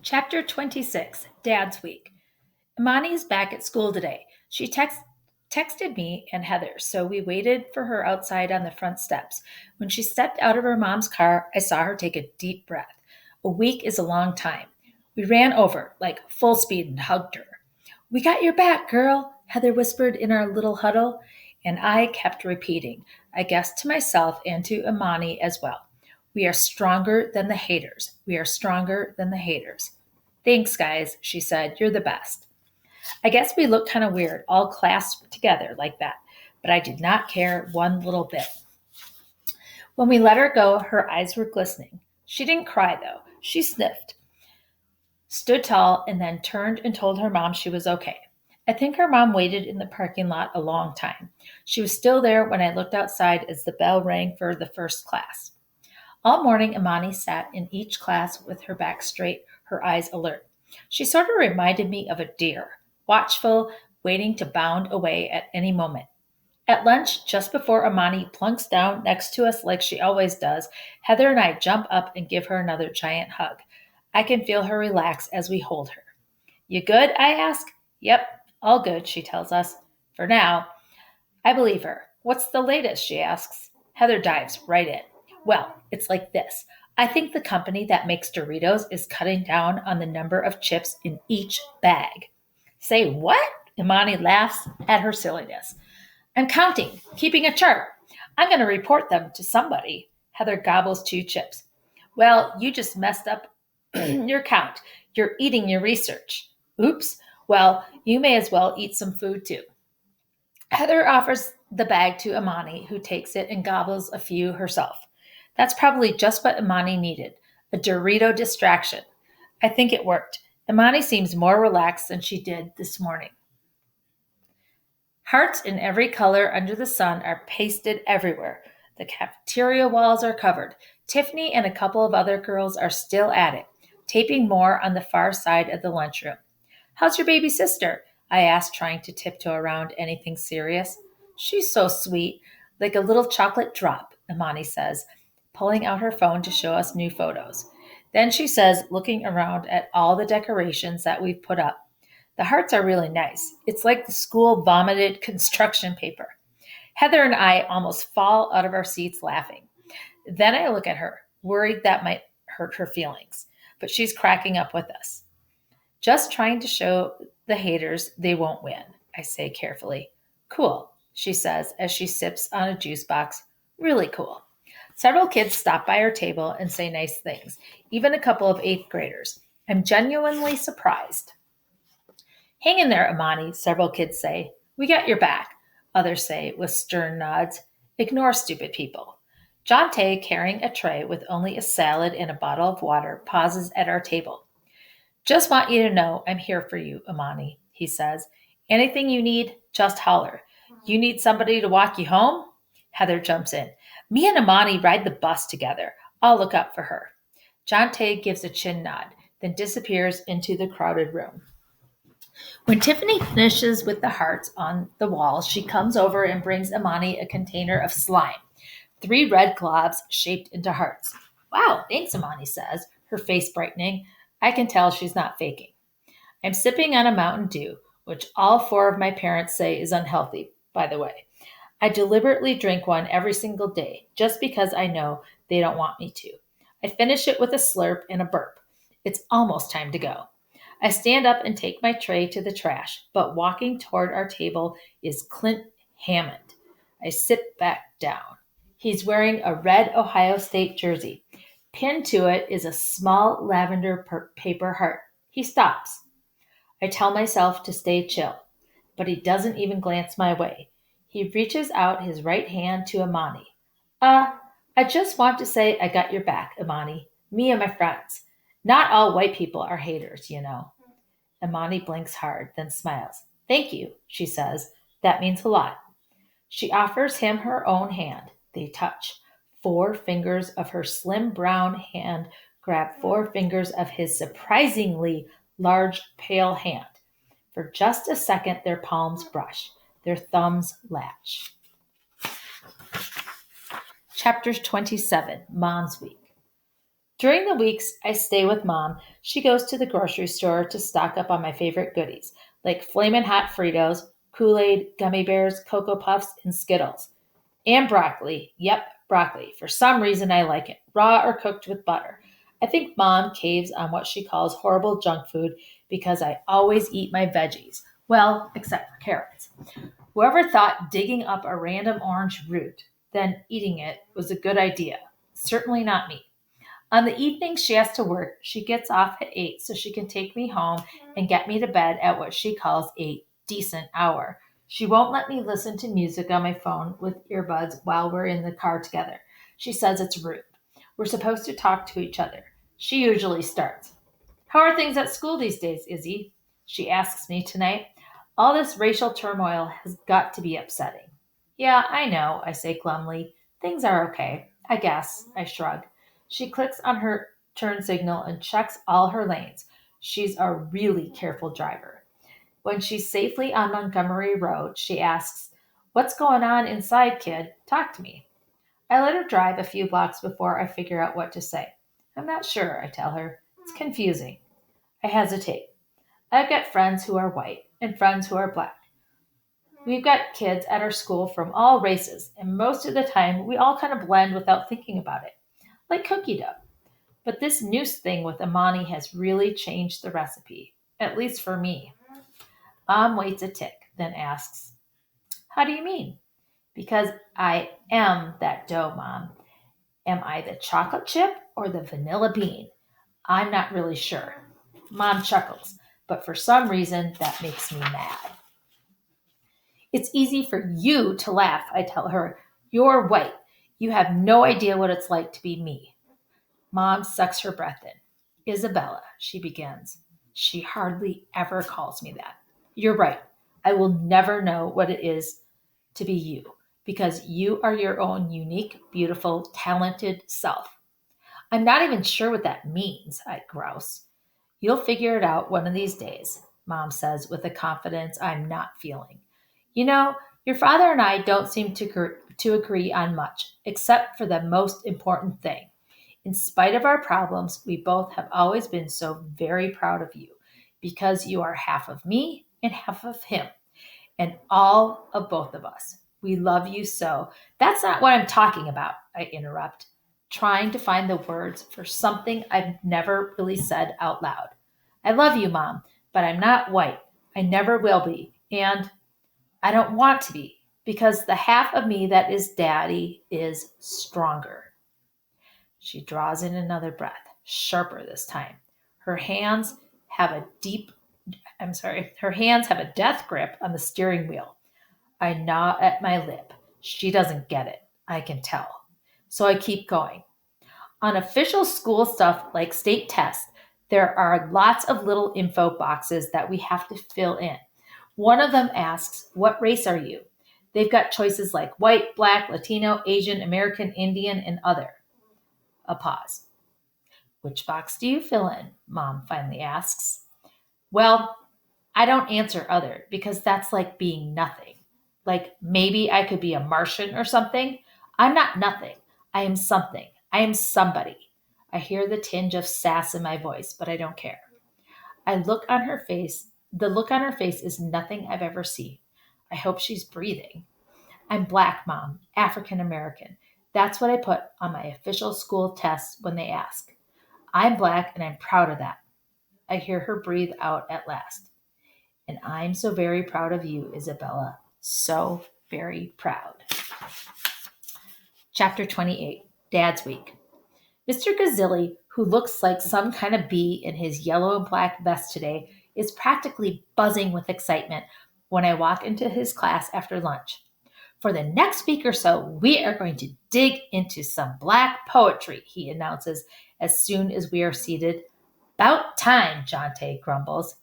Chapter 26, Dad's Week. Imani is back at school today. She texted me and Heather, so we waited for her outside on the front steps. When she stepped out of her mom's car, I saw her take a deep breath. A week is a long time. We ran over, like full speed, and hugged her. We got your back, girl, Heather whispered in our little huddle, and I kept repeating, I guess to myself and to Imani as well. We are stronger than the haters. We are stronger than the haters. Thanks, guys, she said. You're the best. I guess we looked kind of weird, all clasped together like that, but I did not care one little bit. When we let her go, her eyes were glistening. She didn't cry, though. She sniffed, stood tall, and then turned and told her mom she was okay. I think her mom waited in the parking lot a long time. She was still there when I looked outside as the bell rang for the first class. All morning, Imani sat in each class with her back straight, her eyes alert. She sort of reminded me of a deer, watchful, waiting to bound away at any moment. At lunch, just before Imani plunks down next to us like she always does, Heather and I jump up and give her another giant hug. I can feel her relax as we hold her. You good? I ask. Yep, all good, she tells us. For now. I believe her. What's the latest? She asks. Heather dives right in. Well, it's like this. I think the company that makes Doritos is cutting down on the number of chips in each bag. Say what? Imani laughs at her silliness. I'm counting, keeping a chart. I'm going to report them to somebody. Heather gobbles 2 chips. Well, you just messed up your count. You're eating your research. Oops. Well, you may as well eat some food too. Heather offers the bag to Imani, who takes it and gobbles a few herself. That's probably just what Imani needed, a Dorito distraction. I think it worked. Imani seems more relaxed than she did this morning. Hearts in every color under the sun are pasted everywhere. The cafeteria walls are covered. Tiffany and a couple of other girls are still at it, taping more on the far side of the lunchroom. How's your baby sister? I asked, trying to tiptoe around anything serious. She's so sweet, like a little chocolate drop, Imani says, pulling out her phone to show us new photos. Then she says, looking around at all the decorations that we've put up, the hearts are really nice. It's like the school vomited construction paper. Heather and I almost fall out of our seats laughing. Then I look at her, worried that might hurt her feelings, but she's cracking up with us. Just trying to show the haters they won't win, I say carefully. Cool, she says as she sips on a juice box. Really cool. Several kids stop by our table and say nice things, even a couple of 8th graders. I'm genuinely surprised. Hang in there, Imani, several kids say. We got your back, others say with stern nods. Ignore stupid people. John Tay, carrying a tray with only a salad and a bottle of water, pauses at our table. Just want you to know I'm here for you, Imani, he says. Anything you need, just holler. You need somebody to walk you home? Heather jumps in. Me and Imani ride the bus together. I'll look up for her. John Tay gives a chin nod, then disappears into the crowded room. When Tiffany finishes with the hearts on the wall, she comes over and brings Imani a container of slime. 3 red globs shaped into hearts. Wow, thanks, Imani says, her face brightening. I can tell she's not faking. I'm sipping on a Mountain Dew, which all 4 of my parents say is unhealthy, by the way. I deliberately drink one every single day, just because I know they don't want me to. I finish it with a slurp and a burp. It's almost time to go. I stand up and take my tray to the trash, but walking toward our table is Clint Hammond. I sit back down. He's wearing a red Ohio State jersey. Pinned to it is a small lavender paper heart. He stops. I tell myself to stay chill, but he doesn't even glance my way. He reaches out his right hand to Imani. I just want to say I got your back, Imani. Me and my friends. Not all white people are haters, you know. Imani blinks hard, then smiles. Thank you, she says. That means a lot. She offers him her own hand. They touch. 4 fingers of her slim brown hand grab 4 fingers of his surprisingly large, pale hand. For just a second, their palms brush. Their thumbs latch. Chapter 27, Mom's Week. During the weeks I stay with Mom, she goes to the grocery store to stock up on my favorite goodies, like Flamin' Hot Fritos, Kool-Aid, gummy bears, Cocoa Puffs, and Skittles. And broccoli. Yep, broccoli. For some reason, I like it, raw or cooked with butter. I think Mom caves on what she calls horrible junk food because I always eat my veggies. Well, except for carrots. Whoever thought digging up a random orange root, then eating it, was a good idea? Certainly not me. On the evenings she has to work, she gets off at 8 so she can take me home and get me to bed at what she calls a decent hour. She won't let me listen to music on my phone with earbuds while we're in the car together. She says it's rude. We're supposed to talk to each other. She usually starts. How are things at school these days, Izzy? She asks me tonight. All this racial turmoil has got to be upsetting. Yeah, I know, I say glumly. Things are okay. I guess, I shrug. She clicks on her turn signal and checks all her lanes. She's a really careful driver. When she's safely on Montgomery Road, she asks, "What's going on inside, kid? Talk to me." I let her drive a few blocks before I figure out what to say. I'm not sure, I tell her. It's confusing. I hesitate. I've got friends who are white and friends who are black. We've got kids at our school from all races, and most of the time we all kind of blend without thinking about it, like cookie dough. But this noose thing with Amani has really changed the recipe, at least for me. Mom waits a tick, then asks, "How do you mean?" Because I am that dough, Mom. Am I the chocolate chip or the vanilla bean? I'm not really sure. Mom chuckles, but for some reason that makes me mad. It's easy for you to laugh, I tell her. You're white. You have no idea what it's like to be me. Mom sucks her breath in. Isabella, she begins. She hardly ever calls me that. You're right. I will never know what it is to be you because you are your own unique, beautiful, talented self. I'm not even sure what that means, I grouse. You'll figure it out one of these days, Mom says with a confidence I'm not feeling. You know, your father and I don't seem to agree on much, except for the most important thing. In spite of our problems, we both have always been so very proud of you because you are half of me and half of him and all of both of us. We love you so. That's not what I'm talking about, I interrupt, trying to find the words for something I've never really said out loud. I love you, Mom, but I'm not white. I never will be. And I don't want to be because the half of me that is daddy is stronger. She draws in another breath, sharper this time. Her hands have a deep, her hands have a death grip on the steering wheel. I gnaw at my lip. She doesn't get it. I can tell. So I keep going. On official school stuff like state tests, there are lots of little info boxes that we have to fill in. One of them asks, "What race are you?" They've got choices like white, black, Latino, Asian, American, Indian, and other. A pause. "Which box do you fill in?" Mom finally asks. Well, I don't answer other because that's like being nothing. Like maybe I could be a Martian or something. I'm not nothing. I am something. I am somebody. I hear the tinge of sass in my voice, but I don't care. I look on her face. The look on her face is nothing I've ever seen. I hope she's breathing. I'm black, Mom, African American. That's what I put on my official school tests when they ask. I'm black and I'm proud of that. I hear her breathe out at last. And I'm so very proud of you, Isabella. So very proud. Chapter 28, Dad's Week. Mr. Gazilli, who looks like some kind of bee in his yellow and black vest today, is practically buzzing with excitement when I walk into his class after lunch. For the next week or so, we are going to dig into some black poetry, he announces as soon as we are seated. About time, Jonte grumbles.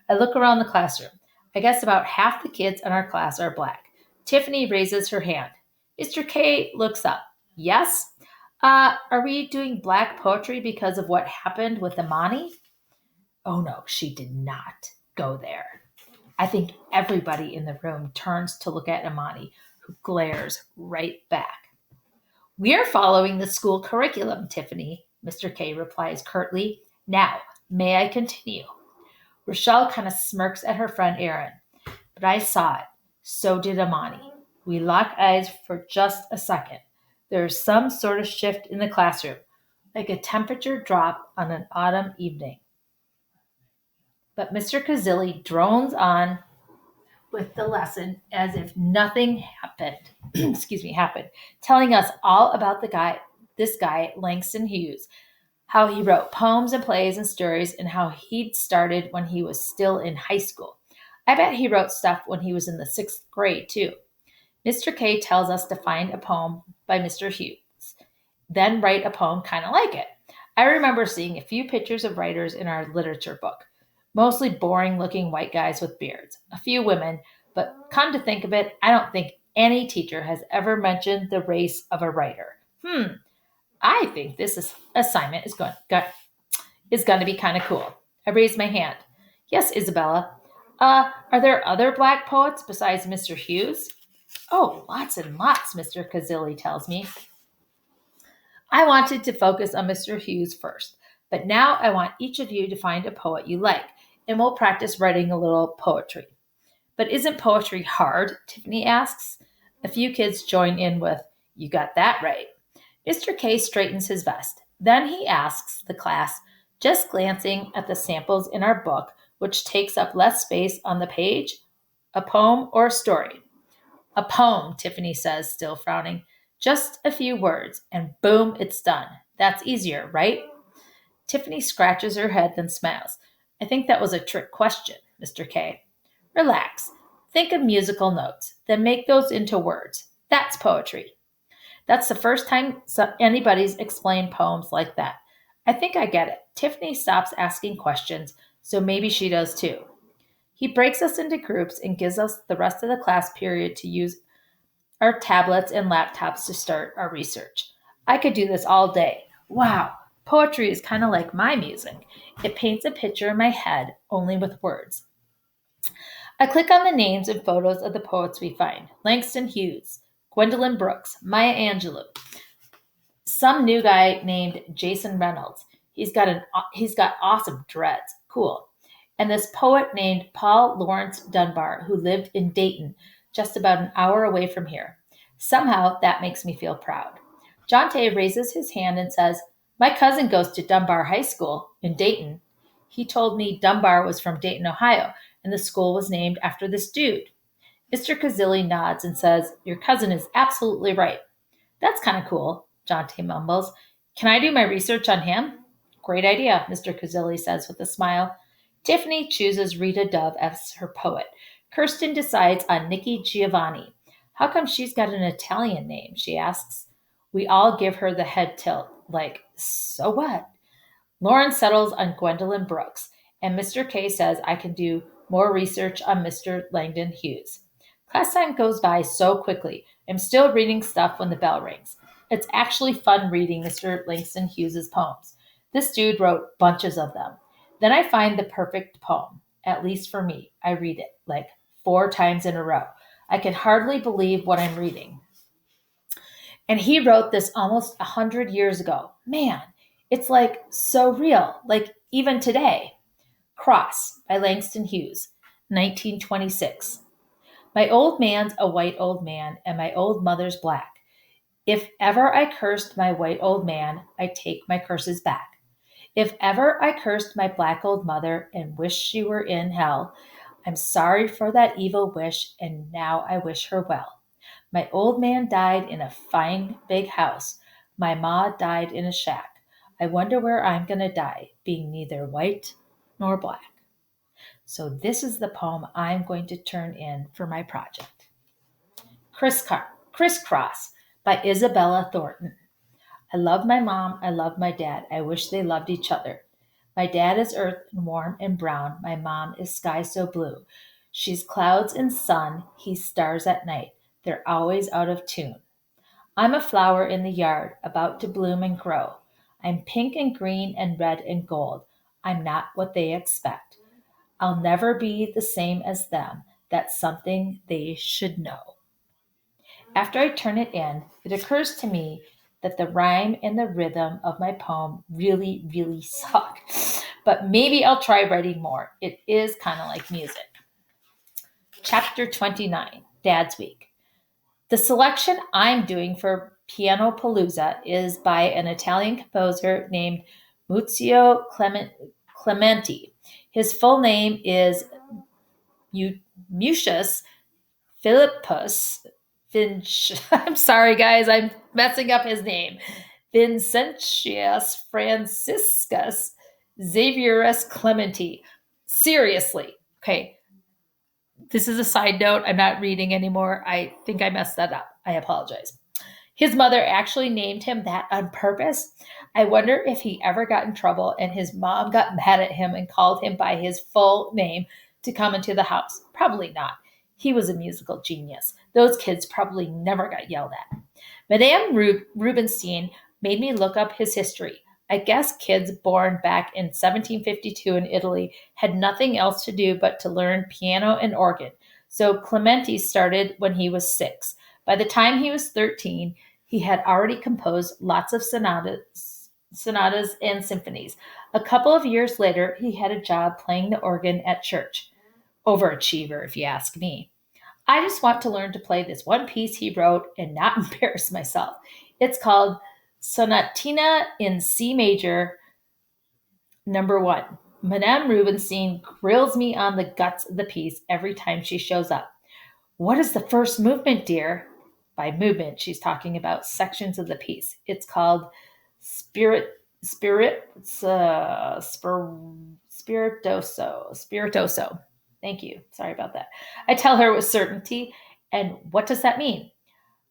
I look around the classroom. I guess about half the kids in our class are black. Tiffany raises her hand. Mr. K looks up. Yes? Are we doing black poetry because of what happened with Imani? Oh no, she did not go there. I think everybody in the room turns to look at Imani, who glares right back. We're following the school curriculum, Tiffany, Mr. K replies curtly. Now, may I continue? Rochelle kind of smirks at her friend Erin, but I saw it. So did Amani. We lock eyes for just a second. There is some sort of shift in the classroom, like a temperature drop on an autumn evening. But Mr. Kazilli drones on with the lesson as if nothing happened. Happened, telling us all about this guy, Langston Hughes, how he wrote poems and plays and stories, and how he'd started when he was still in high school. I bet he wrote stuff when he was in the sixth grade, too. Mr. K tells us to find a poem by Mr. Hughes, then write a poem kind of like it. I remember seeing a few pictures of writers in our literature book, mostly boring looking white guys with beards, a few women, but come to think of it, I don't think any teacher has ever mentioned the race of a writer. I think assignment is going to be kind of cool. I raised my hand. Yes, Isabella. Are there other black poets besides Mr. Hughes? Oh, lots and lots, Mr. Kazilli tells me. I wanted to focus on Mr. Hughes first, but now I want each of you to find a poet you like, and we'll practice writing a little poetry. But isn't poetry hard? Tiffany asks. A few kids join in with, You got that right. Mr. K straightens his vest. Then he asks the class, just glancing at the samples in our book, which takes up less space on the page, a poem or a story. A poem, Tiffany says, still frowning. Just a few words, and boom, it's done. That's easier, right? Tiffany scratches her head, then smiles. I think that was a trick question, Mr. K. Relax. Think of musical notes, then make those into words. That's poetry. That's the first time anybody's explained poems like that. I think I get it. Tiffany stops asking questions, so maybe she does too. He breaks us into groups and gives us the rest of the class period to use our tablets and laptops to start our research. I could do this all day. Wow, poetry is kind of like my music. It paints a picture in my head, only with words. I click on the names and photos of the poets we find. Langston Hughes, Gwendolyn Brooks, Maya Angelou, some new guy named Jason Reynolds. He's got awesome dreads. Cool. And this poet named Paul Lawrence Dunbar who lived in Dayton, just about an hour away from here. Somehow that makes me feel proud. Jonte raises his hand and says, My cousin goes to Dunbar High School in Dayton. He told me Dunbar was from Dayton, Ohio, and the school was named after this dude. Mr. Kazilli nods and says, Your cousin is absolutely right. That's kind of cool, Jonte mumbles. Can I do my research on him? Great idea, Mr. Kazilli says with a smile. Tiffany chooses Rita Dove as her poet. Kirsten decides on Nikki Giovanni. How come she's got an Italian name? She asks. We all give her the head tilt, like, so what? Lauren settles on Gwendolyn Brooks, and Mr. K says I can do more research on Mr. Langdon Hughes. Class time goes by so quickly. I'm still reading stuff when the bell rings. It's actually fun reading Mr. Langston Hughes's poems. This dude wrote bunches of them. Then I find the perfect poem, at least for me. I read it like 4 times in a row. I can hardly believe what I'm reading. And he wrote this almost 100 years ago. Man, it's like so real, like even today. Cross by Langston Hughes, 1926. My old man's a white old man, and my old mother's black. If ever I cursed my white old man, I take my curses back. If ever I cursed my black old mother and wished she were in hell, I'm sorry for that evil wish, and now I wish her well. My old man died in a fine big house. My ma died in a shack. I wonder where I'm going to die, being neither white nor black. So this is the poem I'm going to turn in for my project. Crisscross by Isabella Thornton. I love my mom. I love my dad. I wish they loved each other. My dad is earth and warm and brown. My mom is sky so blue. She's clouds and sun. He's stars at night. They're always out of tune. I'm a flower in the yard, about to bloom and grow. I'm pink and green and red and gold. I'm not what they expect. I'll never be the same as them. That's something they should know. After I turn it in, it occurs to me that the rhyme and the rhythm of my poem really, really suck. But maybe I'll try writing more. It is kind of like music. Chapter 29, Dad's Week. The selection I'm doing for Piano Palooza is by an Italian composer named Clementi. His full name is Musius Philippus Finch. I'm sorry, guys, I'm messing up his name. Vincentius Franciscus Xavierus Clementi. Seriously. Okay, this is a side note. I'm not reading anymore. I think I messed that up. I apologize. His mother actually named him that on purpose. I wonder if he ever got in trouble and his mom got mad at him and called him by his full name to come into the house. Probably not. He was a musical genius. Those kids probably never got yelled at. Madame Rubenstein made me look up his history. I guess kids born back in 1752 in Italy had nothing else to do but to learn piano and organ. So Clementi started when he was 6. By the time he was 13, he had already composed lots of sonatas and symphonies. A couple of years later, he had a job playing the organ at church. Overachiever, if you ask me. I just want to learn to play this one piece he wrote and not embarrass myself. It's called Sonatina in C major, number 1. Madame Rubenstein grills me on the guts of the piece every time she shows up. What is the first movement, dear? By movement, she's talking about sections of the piece. It's called spiritoso. Thank you. Sorry about that. I tell her with certainty. And what does that mean?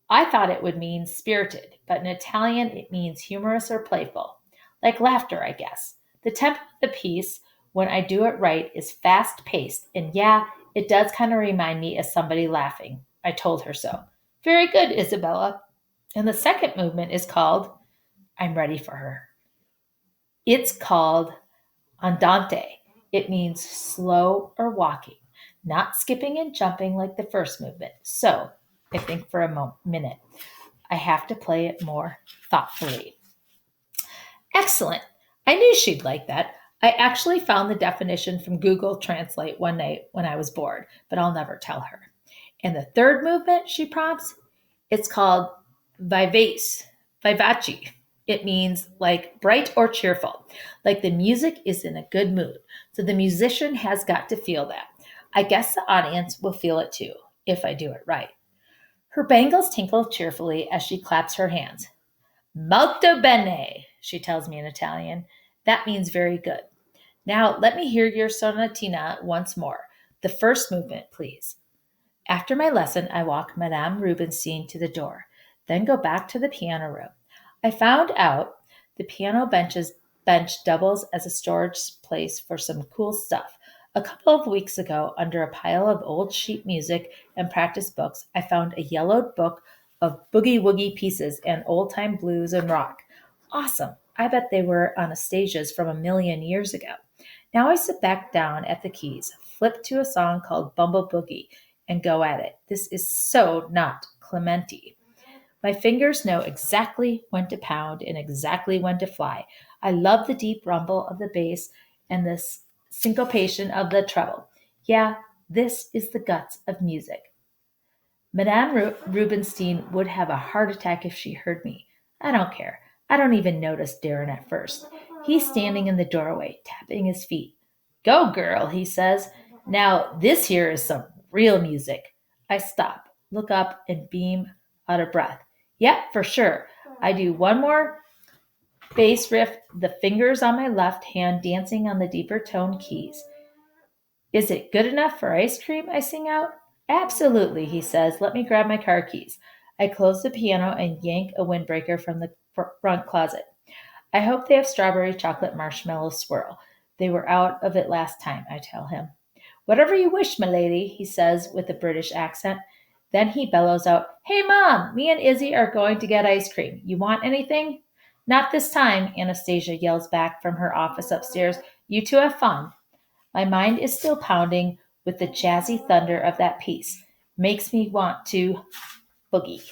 I thought it would mean spirited, but in Italian it means humorous or playful. Like laughter, I guess. The tempo of the piece, when I do it right, is fast paced. And yeah, it does kind of remind me of somebody laughing. I told her so. Very good, Isabella. And the second movement is called, I'm ready for her. It's called andante. It means slow or walking, not skipping and jumping like the first movement. So I think for a minute, I have to play it more thoughtfully. Excellent. I knew she'd like that. I actually found the definition from Google Translate one night when I was bored, but I'll never tell her. And the third movement, she prompts, it's called vivace. It means like bright or cheerful, like the music is in a good mood. So the musician has got to feel that. I guess the audience will feel it too, if I do it right. Her bangles tinkle cheerfully as she claps her hands. Molto bene, she tells me in Italian. That means very good. Now let me hear your sonatina once more. The first movement, please. After my lesson, I walk Madame Rubenstein to the door, then go back to the piano room. I found out the bench doubles as a storage place for some cool stuff. A couple of weeks ago, under a pile of old sheet music and practice books, I found a yellowed book of boogie woogie pieces and old time blues and rock. Awesome. I bet they were Anastasia's from a million years ago. Now I sit back down at the keys, flip to a song called Bumble Boogie, and go at it. This is so not Clementi. My fingers know exactly when to pound and exactly when to fly. I love the deep rumble of the bass and the syncopation of the treble. Yeah, this is the guts of music. Madame Rubenstein would have a heart attack if she heard me. I don't care. I don't even notice Darren at first. He's standing in the doorway, tapping his feet. Go, girl, he says. Now, this here is some real music. I stop, look up, and beam out of breath. Yep, for sure. I do one more bass riff, the fingers on my left hand dancing on the deeper tone keys. Is it good enough for ice cream? I sing out. Absolutely, he says. Let me grab my car keys. I close the piano and yank a windbreaker from the front closet. I hope they have strawberry chocolate marshmallow swirl. They were out of it last time, I tell him. Whatever you wish, milady, he says with a British accent. Then he bellows out, Hey, Mom, me and Izzy are going to get ice cream. You want anything? Not this time, Anastasia yells back from her office upstairs. You two have fun. My mind is still pounding with the jazzy thunder of that piece. Makes me want to boogie.